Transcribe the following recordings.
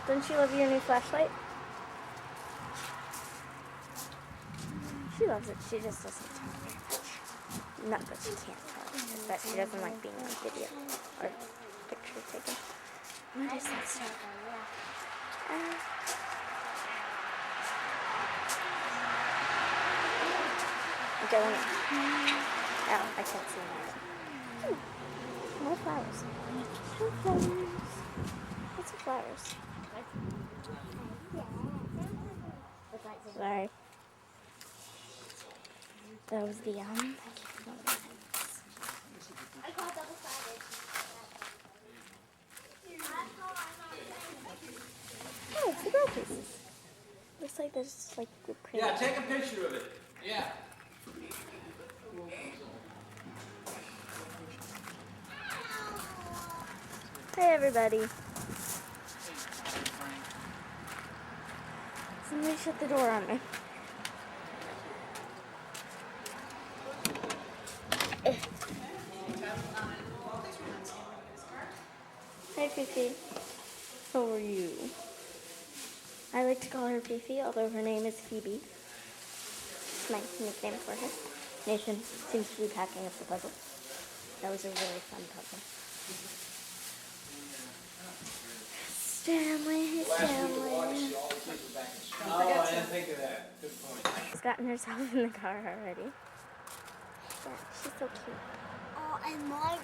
Don't you love your new flashlight? She loves it. She just doesn't talk very much. Not that she can't talk, just that she doesn't like being on video or picture taken. What is that stuff? Okay, let me. Oh, I can't see anything. More flowers. More flowers. Lots of flowers. Sorry. That was the Oh, cigar cases. Looks like there's like whipped cream. Yeah, take a picture of it. Yeah. Hey everybody. Somebody shut the door on me. Hey Fifi. How are you? I like to call her Fifi, although her name is Phoebe. It's my nickname for her. Nathan seems to be packing up the puzzle. That was a really fun puzzle. Stanley, Stanley. Oh, I didn't think of that. Good point. She's gotten herself in the car already. Yeah, she's so cute. Oh, and Margaret.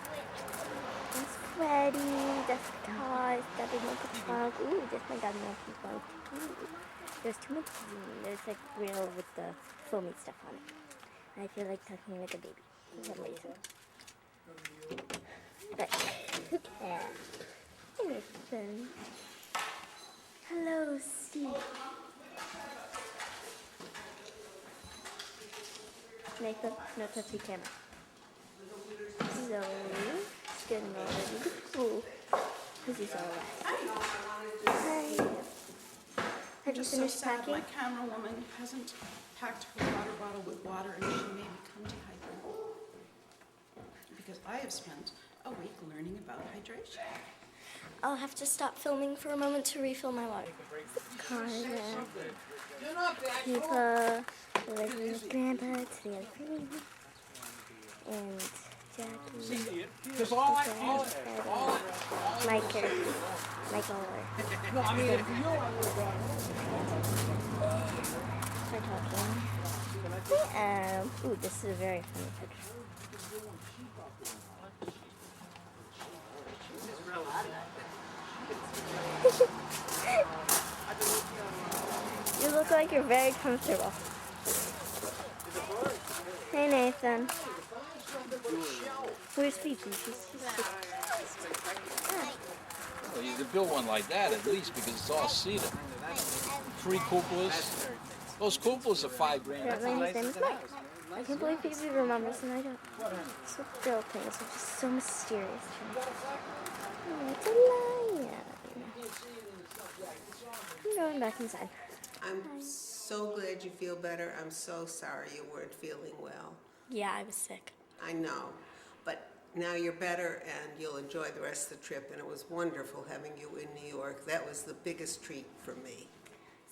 It's Freddie, Jessica, it's got a milk trunk. Ooh, Jessica got a milk trunk too. There's too much green. There's like real with the foamy stuff on it. And I feel like talking like a baby for some reason. But, yeah. Nathan. Hello, Steve. Nathan, no touchy camera. Zoe, getting already. Ooh, this is all right. Hi. Have you finished packing? My camera woman hasn't packed her water bottle with water, and she made me come dehydrated. Because I have spent a week learning about hydration. I'll have to stop filming for a moment to refill my water. Carla, Pipa, Reggie's grandpa, to the other green, and Jackie, Michael, No, I mean, if you know we're talking. Ooh, this is a very funny picture. You look like you're very comfortable. Hey Nathan. Where's Phoebe? Well, you could build one like that at least because it's all cedar. 3 cupolas. Those cupolas are $5 grand. Apparently his name is Mike. I can't believe Phoebe remembers and I don't. So girl things are just so mysterious to me. Oh, it's a lion. I'm going back inside. I'm so glad you feel better. I'm so sorry you weren't feeling well. Yeah, I was sick. I know, but now you're better and you'll enjoy the rest of the trip, and it was wonderful having you in New York. That was the biggest treat for me.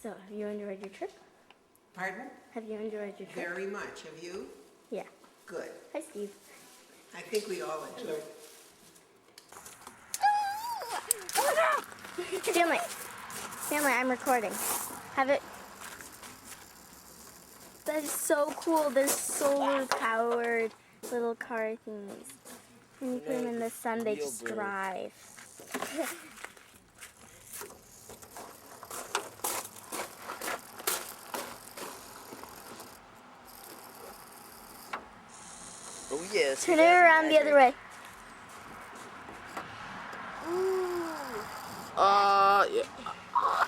So, have you enjoyed your trip? Pardon? Have you enjoyed your trip? Very much. Have you? Yeah. Good. Hi, Steve. I think we all enjoyed it. Stanley, I'm recording. Have it. That is so cool. There's solar-powered little car thingies. And you put them in the sun, they just drive. Oh yes. Turn it around the other way. Yeah.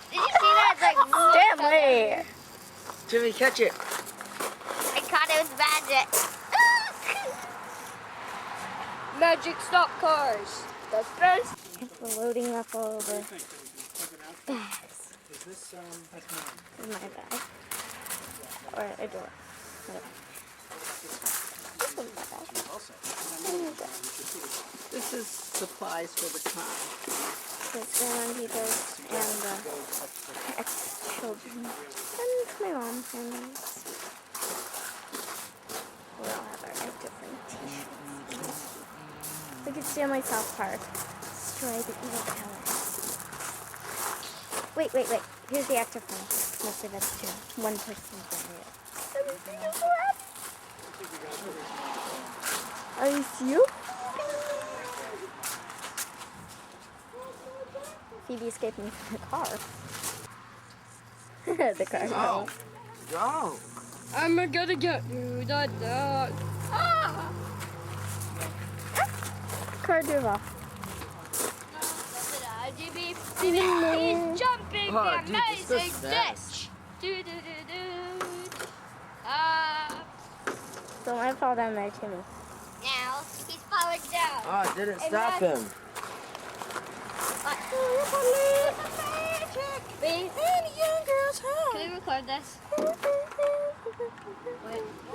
Did you see that? It's like Stanley! Jimmy, catch it. I caught it with magic. Magic stop cars. That's best. We're loading up all over bags. Is this, that's mine. This is my bag. Or a door. Whatever. This one's my bag. This is supplies for the car. So it's going on Pico's and the ex-children, and my mom, and we all have our different t-shirts. We could stay on my South Park. Destroy the evil tower. Wait. Here's the actor friend. Mostly that's two. One person's there. Everything is left. Are you you? Phoebe escaped me from the car. The car. Go. Go. I'm gonna get you, the dog. Ah! Car drove off. He's jumping Oh, the dude, this is amazing fast. ditch. Do. Don't let it fall down there, Timmy. Now he's falling down. Oh, it didn't stop him. Can we record this?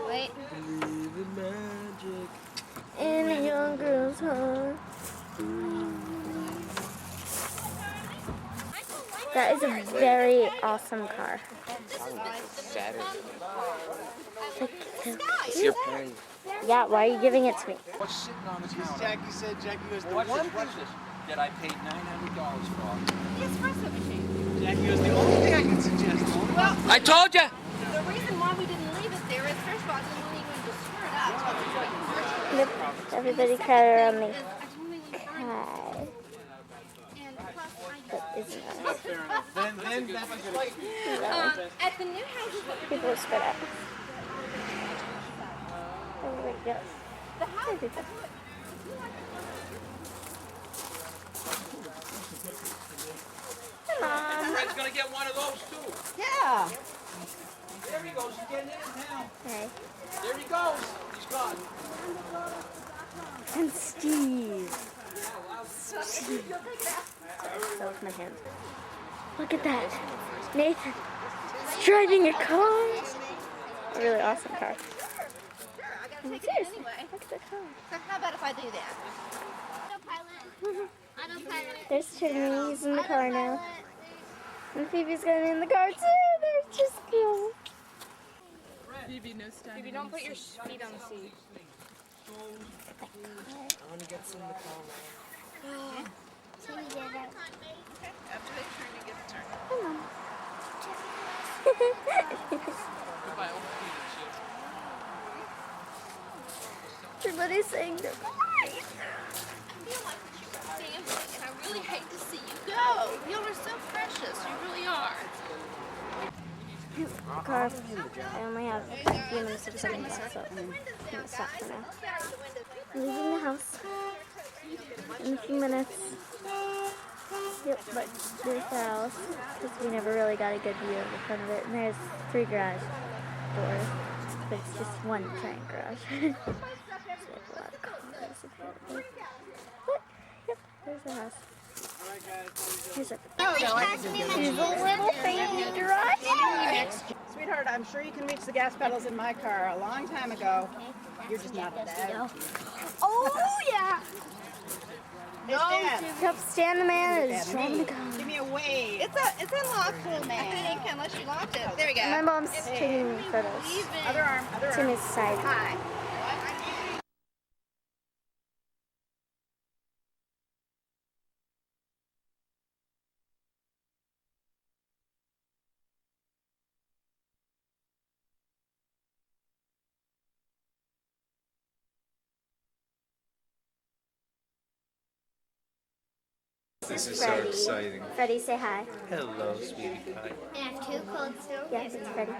Wait. Believe in magic. In a young girl's heart. That is a very awesome car. Saturday. It's It's your party. Yeah, why are you giving it to me? What's sitting on the counter? Jackie said Jackie was the Watch one this, watch this. That I paid $900 for. Jackie was the only thing I could suggest. I told you. The reason why we didn't leave it there is, first of all, I didn't want anyone to stir it up. Yep. Everybody crowd around me. I totally went to Hi. and plus That isn't us. Then that's a good excuse. at the new houses, what you're People spread out. Everybody goes. the house. Mom. Fred's gonna get one of those too. Yeah. There he goes. He's getting in now. Hey. There he goes. He's gone. And Steve. That was my hand. Look at that. Nathan is driving a car. A really awesome car. Seriously, look at the car. So how about if I do that? Autopilot. There's Timmy. He's in the car now. And Phoebe's getting in the car too. They're just cool. Phoebe, don't put your feet on the seat. I want to get some of the call now. Everybody's saying goodbye. And I really hate to see you go. You are so precious. You really are. Car. I only have a few minutes of service, so I'm gonna stop for now. I'm leaving the house in a few minutes. Yep, but there's the house, because we never really got a good view of the front of it. And there's 3 garage doors, but it's just one giant garage. So we have a lot of cars, apparently. But, yep, there's the house. Here's a little baby garage. Sweetheart, I'm sure you can reach the gas pedals in my car a long time ago. You're just not there. Oh, yeah. Hey, Stan, Yep, Stan the man is driving the car. give me a wave. It's unlockable, man. I think, unless you locked it. There we go. My mom's taking photos. Other arm, other It's arm. in his side. Hi. This is so Freddie. exciting. Freddie, say hi. Hello, sweetie pie. I have 2 cold stone. Yes, it's Freddie.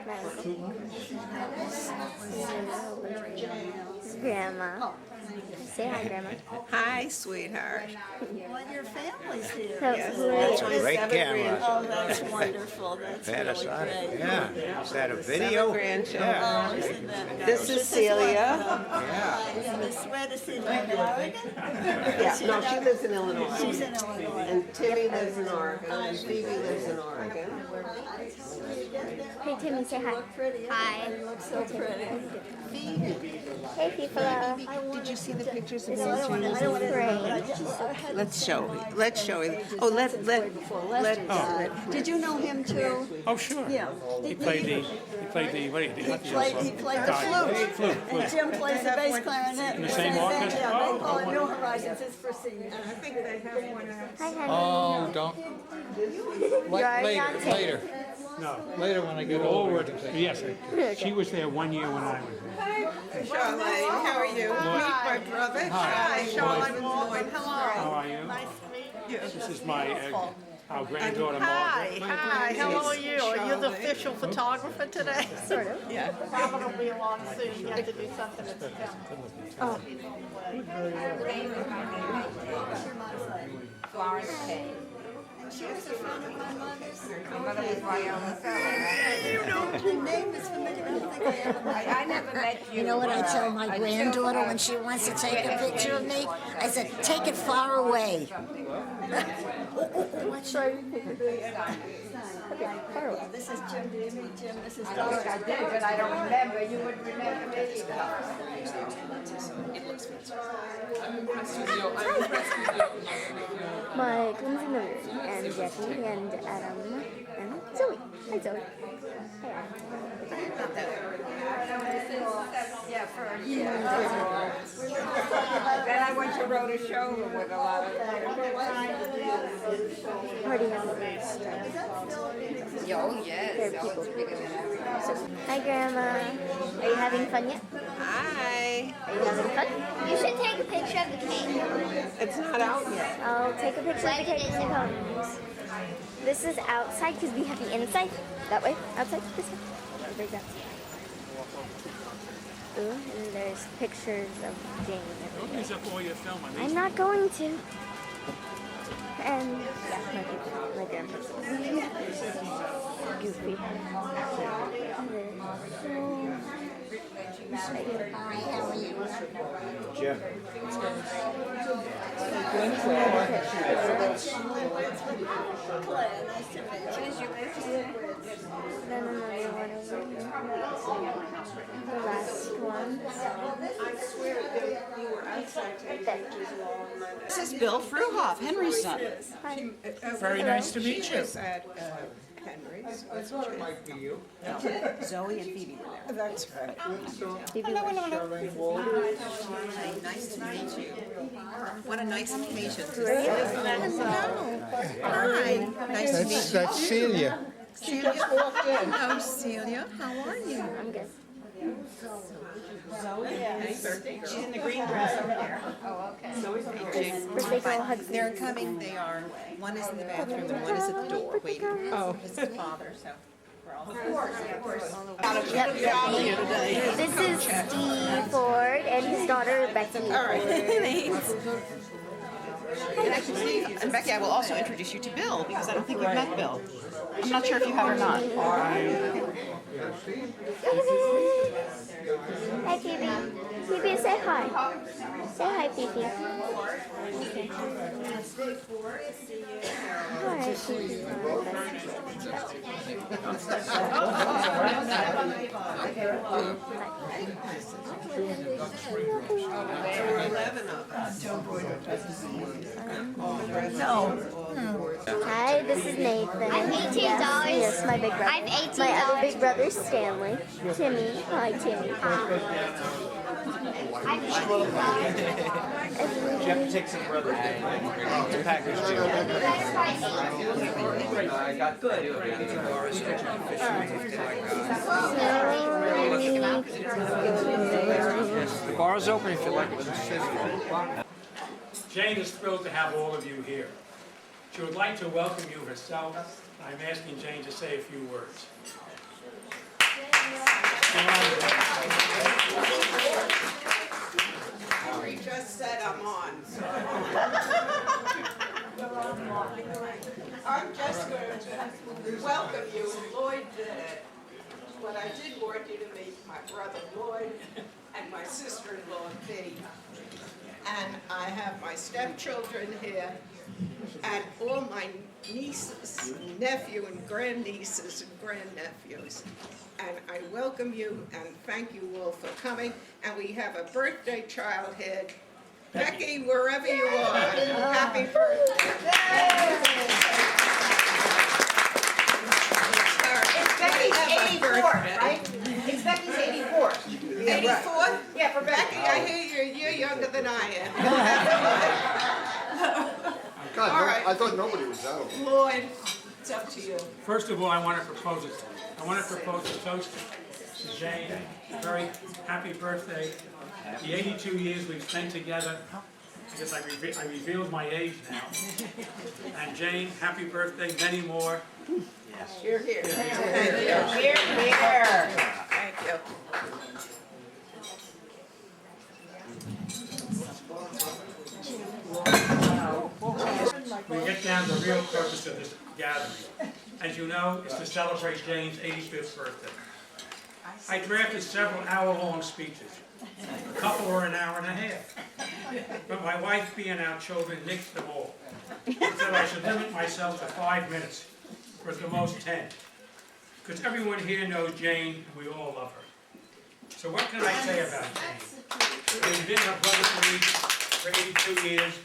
This is Grandma. Say hi, Grandma. Hi, sweetheart. So, who are That's you? a great camera. Oh, that's wonderful. That's really Panasonic. great. Yeah. Is that a video? grandchildren. Yeah. Oh, isn't that This is Celia. Yeah. Miss Red is in Oregon? Yeah, no, she lives in Illinois. She's in Illinois. And Timmy lives in Oregon, and Phoebe lives in Oregon. Hey, Timmy, say hi. Pretty. Hi. You look so pretty. Hey, people. Did you see the pictures of This you is two? great. Let's show it. Oh, Did you know him too? Oh, sure. Yeah. He played the He played the flute. And Jim plays the bass clarinet. In the same orchestra? Yeah, Oh, they call it New Horizons. It's for seniors. I think they have one. Hi, honey. Oh, don't. You're already on tape. Later. No. Later when I get Over. older. Yes, she was there 1 year when I was there. Charlene, how are you? Meet my brother. Hi, Charlene Lloyd. How are you? Nice to meet you. This is my our granddaughter Hi, Margaret. hi, how are you? Are you the official photographer today? Sort of. Yeah. Robin will be along soon, you have to do something at the town. Florence K. She was a friend of my mother's. My mother was Viola Sullivan. You know, the name is familiar, I don't think I ever met I never met you. You know what I tell my granddaughter when she wants to take a picture of me? I said, take it far away. What should I pick? Okay, far away. This is Jim, do you meet Jim? This is I Dr. did, but I don't remember. You would remember me. My cousins in the room, and Jackie, and Adam, and Zoe. Hi, Zoe. Hey, Yeah, for a year. Then I went to Rhoda Show with a lot of. Party numbers. Oh, yes. There are That people. was bigger than everything. Hi, Grandma. Are you having fun yet? Hi. Are you having fun? You should take a picture of the cake. It's not out yet. I'll take a picture of the cake when it comes. This is outside because we have the inside. That way, outside, this way. Everybody's outside. Ooh, and there's pictures of Jane Don't everywhere. use up all your film on I'm these. not going to. And yeah, my people, my grandpa's goofy. Hi, how are you? Jim. Then another one over here. The last one. Right there. This is Bill Fruhoff, Henry's son. Hi. Very nice to meet She you. was at Henry's. Zoe and Phoebe were there. That's right. Nice to meet you. What a nice occasion. Hi. Nice to meet you. That's Celia. Celia just walked in. Oh, Celia, how are you? I'm good. She's in the green dress over there. Oh, okay. Birthday girl hugs me. They're coming, they are. One is in the bathroom and one is at the door waiting. Oh. It's the father, so. This is Steve Ford and his daughter Betsy Ford. And actually, and Becky, I will also introduce you to Bill, because I don't think you've met Bill. I'm not sure if you have or not. Hi, Phoebe. Phoebe, say hi. Say hi, Phoebe. Hi, Phoebe. There were 11 of us. Hi, this is Nathan. I'm $18. Yes, my big brother. I'm $18. My other big brother is Stanley. Timmy. Hi, Timmy. I'm $18. You have to take some brother. The package too. The bar's open if you like it. Jane is thrilled to have all of you here. She would like to welcome you herself. I'm asking Jane to say a few words. Henry just said I'm on. So I'm just going to welcome you. Lloyd did it. But I did want you to meet my brother Lloyd and my sister-in-law Biddy. And I have my stepchildren here, and all my nieces, nephew, and grandnieces and grandnephews. And I welcome you and thank you all for coming. And we have a birthday child here. Becky, wherever you are, happy birthday. It's Becky's 84th, right? It's Becky's 84th. 84th? Yeah, for Becky. Becky, I hear you're younger than I am. God, All right. I thought nobody was that old. Lloyd, it's up to you. First of all, I want to propose a toast to Jane. A very happy birthday. The 82 years we've spent together. I guess I revealed my age now. And Jane, happy birthday, many more. Here, here. Here, here. Thank you. We get down to the real purpose of this gathering. As you know, it's to celebrate Jane's 85th birthday. I drafted several hour-long speeches. A couple were an hour and a half. But my wife, being our children, nixed them all. She said I should limit myself to 5 minutes, or at the most 10. Because everyone here knows Jane, and we all love her. So what can I say about Jane? We've been her brother for 82 years.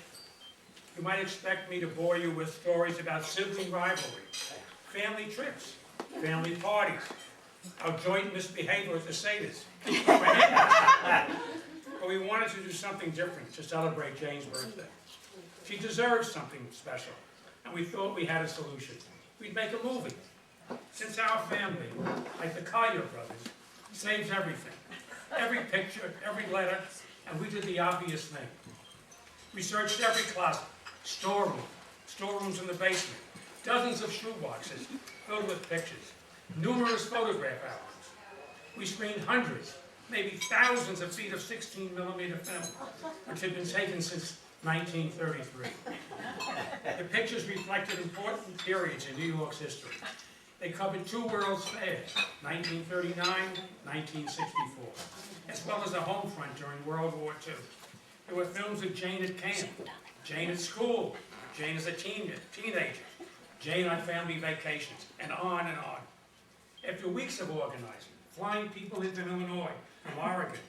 You might expect me to bore you with stories about sibling rivalry, family trips, family parties, our joint misbehavior as the sadists. But we wanted to do something different to celebrate Jane's birthday. She deserves something special, and we thought we had a solution. We'd make a movie. Since our family, like the Collier brothers, saves everything, every picture, every letter, and we did the obvious thing. We searched every closet, storerooms in the basement, dozens of shoeboxes filled with pictures, numerous photograph albums. We screened hundreds, maybe thousands of feet of 16mm film, which had been taken since 1933. The pictures reflected important periods in New York's history. They covered 2 World's Fairs, 1939, 1964, as well as the home front during World War II. There were films of Jane at camp, Jane at school, Jane as a teenager, Jane on family vacations, and on and on. After weeks of organizing, flying people into Illinois from Oregon,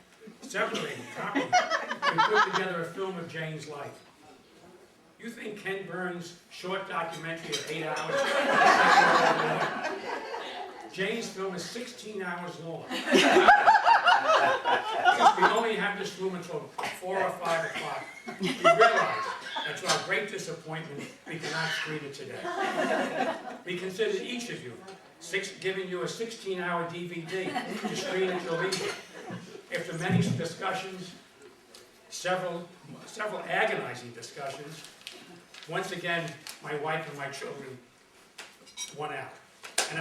separating, copying, we put together a film of Jane's life. You think Ken Burns' short documentary of 8 hours? Jane's film is 16 hours long. Because we only have this room until 4 or 5 o'clock. We realize that to our great disappointment, we cannot screen it today. We considered each of you giving you a 16-hour DVD to screen at your leisure. After many discussions, several agonizing discussions, once again, my wife and my children won out. And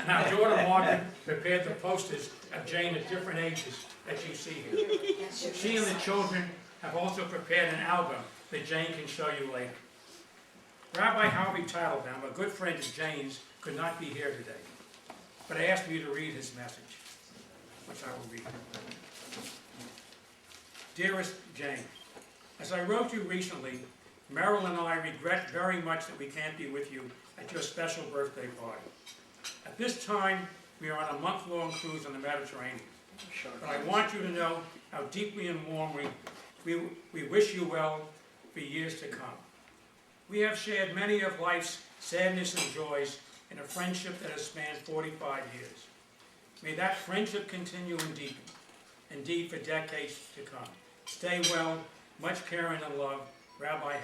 our daughter Margaret prepared the posters of Jane at different ages that you see here. She and the children have also prepared an album that Jane can show you later. Rabbi Harvey Teitelbaum, a good friend of Jane's, could not be here today, but I asked you to read his message, which I will read. Dearest Jane, as I wrote you recently, Merrill and I regret very much that we can't be with you at your special birthday party. At this time, we are on a month-long cruise on the Mediterranean. But I want you to know how deeply and warmly we wish you well for years to come. We have shared many of life's sadness and joys in a friendship that has spanned 45 years. May that friendship continue and deepen, indeed for decades to come. Stay well, much care and love, Rabbi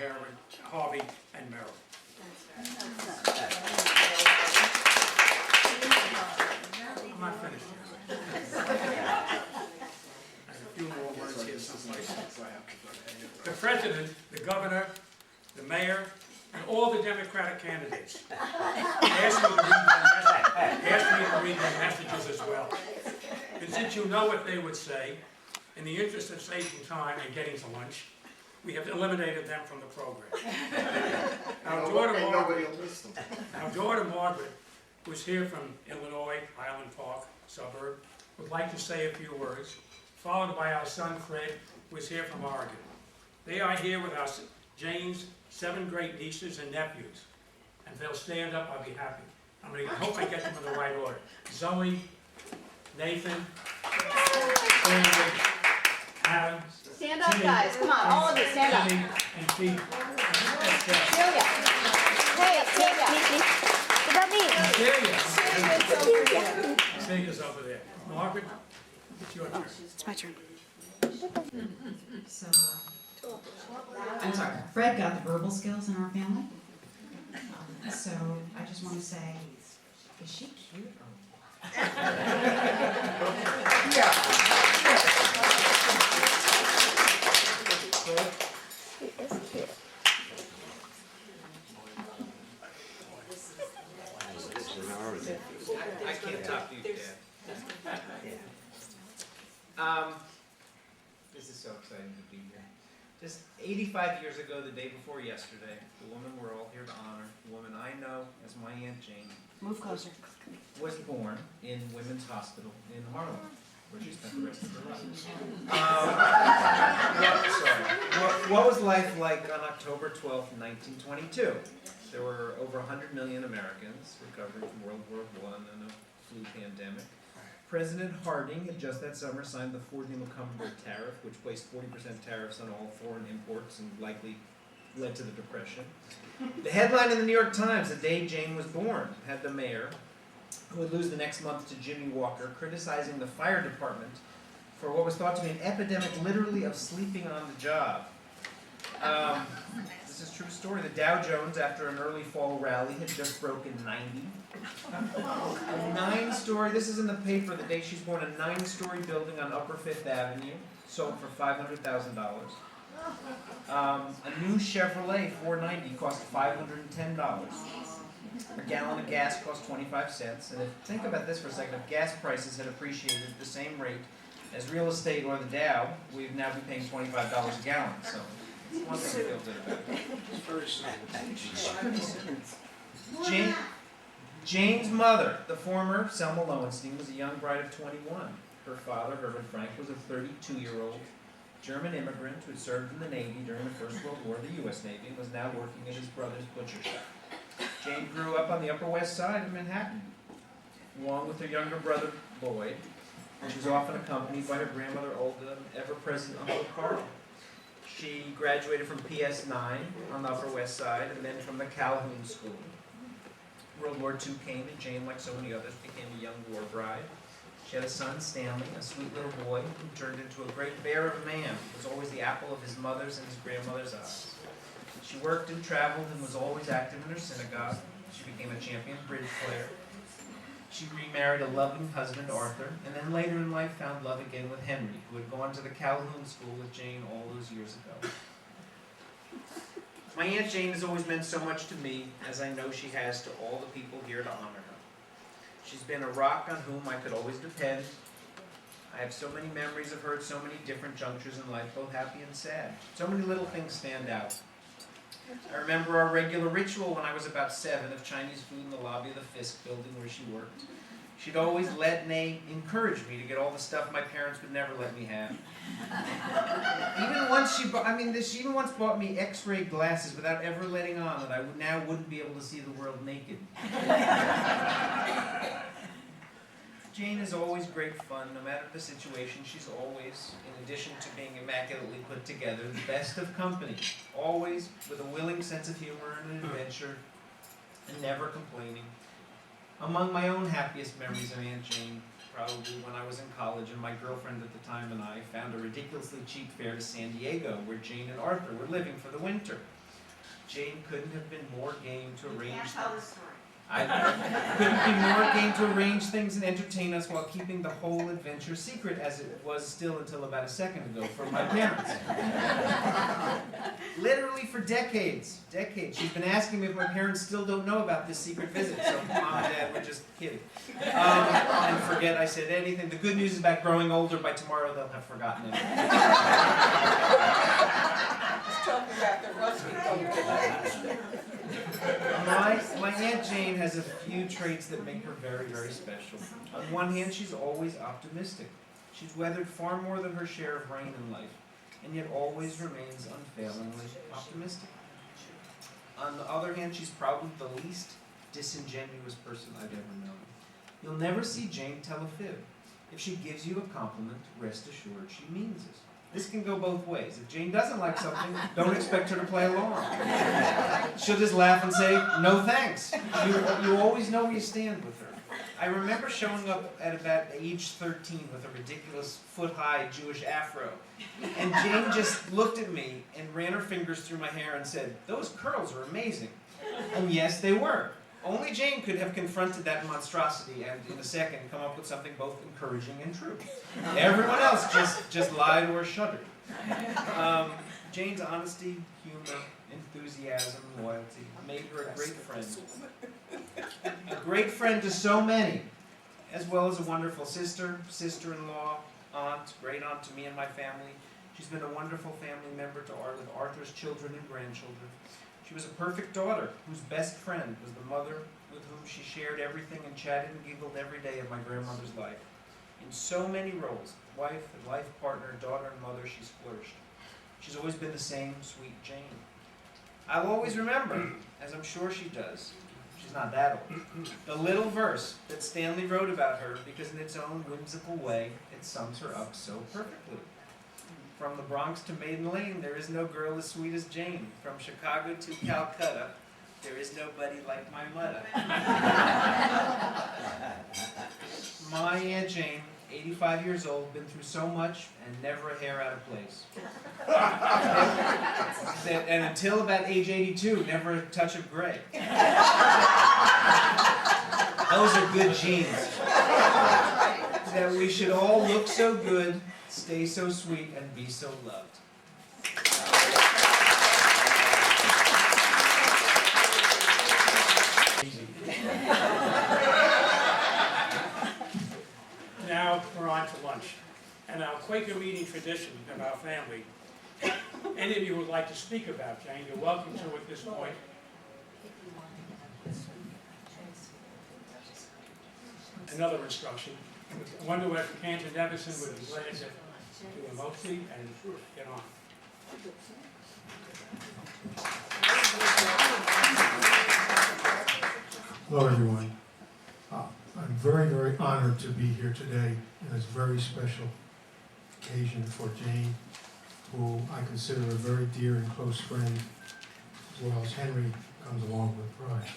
Harvey and Merrill. I'm not finished yet. I have a few more words here someplace. The president, the governor, the mayor, and all the Democratic candidates asked me to read their messages as well. And since you know what they would say, in the interest of saving time and getting to lunch, we have eliminated them from the program. Our daughter Margaret, who is here from Illinois, Highland Park suburb, would like to say a few words, followed by our son Fred, who is here from Oregon. They are here with us, Jane's 7 great nieces and nephews. And if they'll stand up, I'll be happy. I hope I get them in the right order. Zoe, Nathan, Stanley, Adam. Stand up, guys. Come on, all of you, stand up. Jenny, and Pete. Celia. Hey, Celia. Celia's over there. Margaret, it's your turn. It's my turn. So, I'm sorry, Fred got the verbal skills in our family. So I just want to say, is she cute or what? She is cute. I can't top you, Dad. This is so exciting to be here. Just 85 years ago, the day before yesterday, the woman we're all here to honor, the woman I know as my Aunt Jane, Move closer. was born in Women's Hospital in Harlem, where she spent the rest of her life. What was life like on October 12th, 1922? There were over 100 million Americans recovering from World War I and a flu pandemic. President Harding had just that summer signed the Ford-Macomber tariff, which placed 40% tariffs on all foreign imports and likely led to the Depression. The headline in the New York Times, the day Jane was born, had the mayor, who would lose the next month to Jimmy Walker, criticizing the fire department for what was thought to be an epidemic literally of sleeping on the job. This is a true story. The Dow Jones, after an early fall rally, had just broken 90. A 9-story, this is in the paper the day she's born, a 9-story building on Upper Fifth Avenue, sold for $500,000. A new Chevrolet 490 cost $510. A gallon of gas cost 25 cents. And think about this for a second, if gas prices had appreciated at the same rate as real estate or the Dow, we'd now be paying $25 a gallon. So it's one thing to feel good about. Jane's mother, the former Selma Lowenstein, was a young bride of 21. Her father, Herbert Frank, was a 32-year-old German immigrant who had served in the Navy during the First World War, the U.S. Navy, and was now working at his brother's butcher shop. Jane grew up on the Upper West Side of Manhattan, along with her younger brother, Lloyd, and she was often accompanied by her grandmother, Olga, and ever-present Uncle Carl. She graduated from PS9 on the Upper West Side and then from the Calhoun School. World War II came, and Jane, like so many others, became a young war bride. She had a son, Stanley, a sweet little boy who turned into a great bear of a man. He was always the apple of his mother's and his grandmother's eyes. She worked and traveled and was always active in her synagogue. She became a champion bridge player. She remarried a loving husband, Arthur, and then later in life found love again with Henry, who had gone to the Calhoun School with Jane all those years ago. My Aunt Jane has always meant so much to me, as I know she has to all the people here to honor her. She's been a rock on whom I could always depend. I have so many memories of her at so many different junctures in life, both happy and sad. So many little things stand out. I remember our regular ritual when I was about 7 of Chinese food in the lobby of the Fisk building where she worked. She'd always let, nay, encourage me to get all the stuff my parents would never let me have. Even once she even once bought me X-ray glasses without ever letting on that I now wouldn't be able to see the world naked. Jane is always great fun, no matter the situation. She's always, in addition to being immaculately put together, the best of company. Always with a willing sense of humor and adventure, and never complaining. Among my own happiest memories of Aunt Jane, probably when I was in college and my girlfriend at the time and I found a ridiculously cheap fare to San Diego, where Jane and Arthur were living for the winter. Jane couldn't have been more game to arrange. I couldn't be more game to arrange things and entertain us while keeping the whole adventure secret, as it was still until about a second ago from my parents. Literally for decades. She's been asking me if my parents still don't know about this secret visit, so Mom and Dad were just kidding. And forget I said anything. The good news is about growing older. By tomorrow they'll have forgotten it. Let's talk about the rusty coat. My Aunt Jane has a few traits that make her very, very special. On one hand, she's always optimistic. She's weathered far more than her share of rain in life. and yet always remains unfailingly optimistic. On the other hand, she's probably the least disingenuous person I've ever known. You'll never see Jane tell a fib. If she gives you a compliment, rest assured she means it. This can go both ways. If Jane doesn't like something, don't expect her to play along. She'll just laugh and say, no thanks. You always know where you stand with her. I remember showing up at about age 13 with a ridiculous foot-high Jewish afro. And Jane just looked at me and ran her fingers through my hair and said, those curls are amazing. And yes, they were. Only Jane could have confronted that monstrosity and, in a second, come up with something both encouraging and true. Everyone else just lied or shuddered. Jane's honesty, humor, enthusiasm, loyalty made her a great friend. A great friend to so many, as well as a wonderful sister, sister-in-law, aunt, great aunt to me and my family. She's been a wonderful family member with Arthur's children and grandchildren. She was a perfect daughter whose best friend was the mother with whom she shared everything and chatted and giggled every day of my grandmother's life. In so many roles, wife and life partner, daughter and mother, she's flourished. She's always been the same sweet Jane. I'll always remember, as I'm sure she does, she's not that old, the little verse that Stanley wrote about her because in its own whimsical way, it sums her up so perfectly. From the Bronx to Maiden Lane, there is no girl as sweet as Jane. From Chicago to Calcutta, there is nobody like my mother. My Aunt Jane, 85 years old, been through so much and never a hair out of place. And until about age 82, never a touch of gray. Those are good genes. That we should all look so good, stay so sweet, and be so loved. Now we're on to lunch. And our Quaker meeting tradition of our family. Any of you would like to speak about Jane, you're welcome to at this point. Another instruction. I wonder if Cantor Nevison would be glad to do a motion and get on. Hello, everyone. I'm very, very honored to be here today in this very special occasion for Jane, who I consider a very dear and close friend, as well as Henry comes along with pride.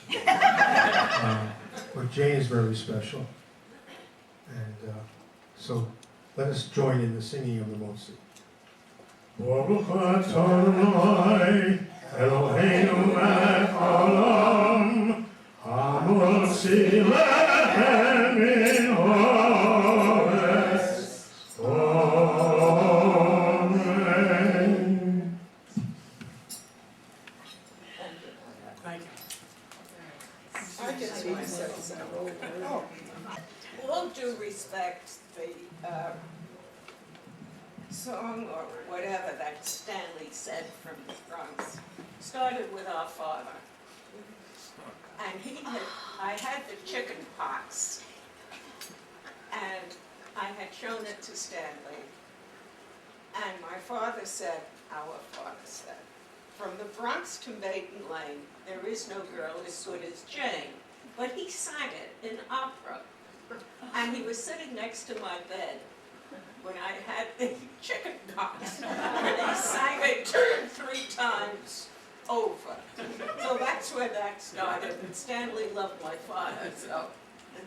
But Jane is very special. And so let us join in the singing of the Motzi. Baruch Adonai Eloheinu melech haolam hamotzi lechem min haaretz. Amen. Thank you. I just want to say something. With all due respect, the song or whatever that Stanley said from the Bronx started with our father. And I had the chicken pox, and I had shown it to Stanley. And my father said, our father said, from the Bronx to Maiden Lane, there is no girl as good as Jane. But he sang it in opera. And he was sitting next to my bed when I had the chicken pox. And he sang it 2 or 3 times over. So that's where that started. And Stanley loved my father, so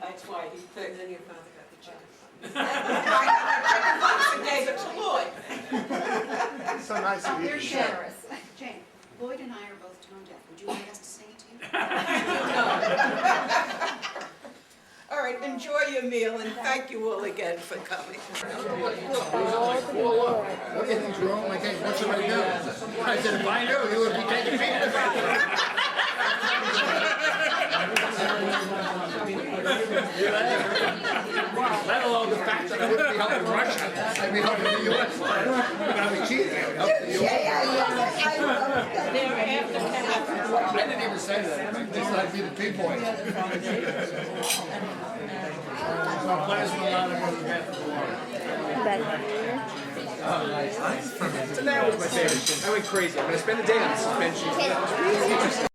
that's why he picked. And then your father got the chicken pox. I got the chicken pox and gave it to Lloyd. So nice of you. You're generous. Jane, Lloyd and I are both tone deaf. Would you like us to sing it to you? All right, enjoy your meal, and thank you all again for coming. What do you think, Jerome? Like, hey, what should I do? I said, if I knew, you would be taking me to let alone the fact that I wouldn't be helping Russia. I'd be helping the U.S. I was cheating. I would help the U.S. I didn't even say that. This might be the P-boy. So I'm glad it's a lot of water. Back here. Oh, nice. So that was my favorite. I went crazy. I'm gonna spend the day on suspension.